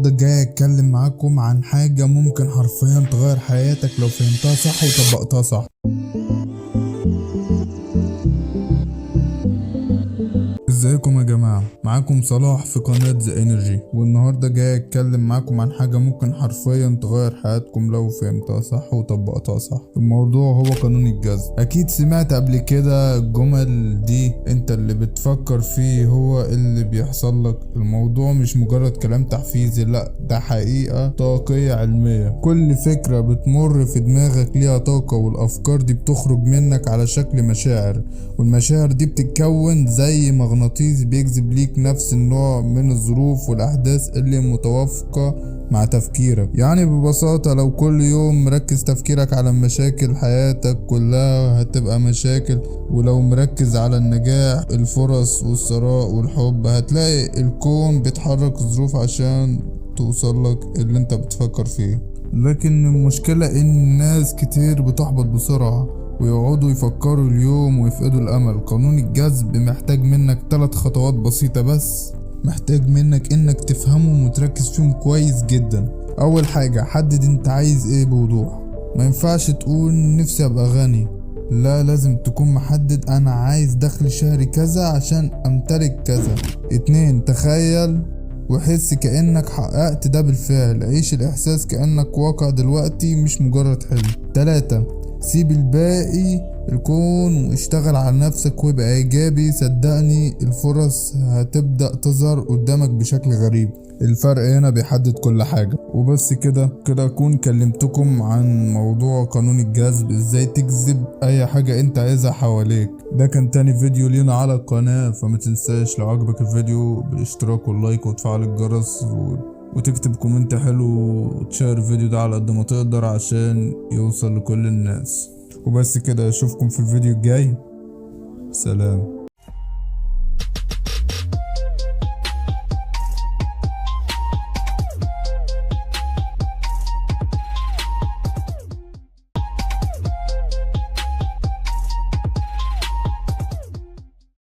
النهاردة جاي اتكلم معاكم عن حاجة ممكن حرفيا تغير حياتك لو فهمتها صح وطبقتها صح. ازيكم يا جماعة، معاكم صلاح في قناة ذا انرجي، والنهاردة جاي اتكلم معاكم عن حاجة ممكن حرفيا تغير حياتكم لو فهمتها صح وطبقتها صح. الموضوع هو قانون الجذب. اكيد سمعت قبل كده الجمل دي، انت اللي بتفكر فيه هو اللي بيحصل لك. الموضوع مش مجرد كلام تحفيزي، لا ده حقيقة طاقية علمية. كل فكرة بتمر في دماغك ليها طاقة، والافكار دي بتخرج منك على شكل مشاعر، والمشاعر دي بتتكون زي مغناطيس بيجذب ليك نفس النوع من الظروف والأحداث اللي متوافقة مع تفكيرك. يعني ببساطة لو كل يوم مركز تفكيرك على مشاكل حياتك كلها هتبقى مشاكل، ولو مركز على النجاح، الفرص والثراء والحب، هتلاقي الكون بيتحرك الظروف عشان توصلك اللي انت بتفكر فيه. لكن المشكلة ان ناس كتير بتحبط بسرعة ويقعدوا يفكروا اليوم ويفقدوا الامل. قانون الجذب محتاج منك 3 خطوات بسيطة بس، محتاج منك انك تفهمهم وتركز فيهم كويس جدا. اول حاجة، حدد انت عايز ايه بوضوح. ما ينفعش تقول نفسي ابقى غني، لا لازم تكون محدد انا عايز دخل شهري كذا عشان امتلك كذا. 2، تخيل وحس كأنك حققت ده بالفعل، عيش الإحساس كأنك واقع دلوقتي مش مجرد حلم. 3، سيب الباقي الكون واشتغل على نفسك وابقى إيجابي. صدقني الفرص هتبدأ تظهر قدامك بشكل غريب. الفرق هنا بيحدد كل حاجة. وبس كده أكون كلمتكم عن موضوع قانون الجذب، ازاي تجذب اي حاجة انت عايزها حواليك. ده كان تاني فيديو لينا على القناة، فما تنساش لو عجبك الفيديو بالاشتراك واللايك وتفعل الجرس وتكتب كومنت حلو وتشير الفيديو ده على قد ما تقدر عشان يوصل لكل الناس. وبس كده، اشوفكم في الفيديو الجاي. سلام.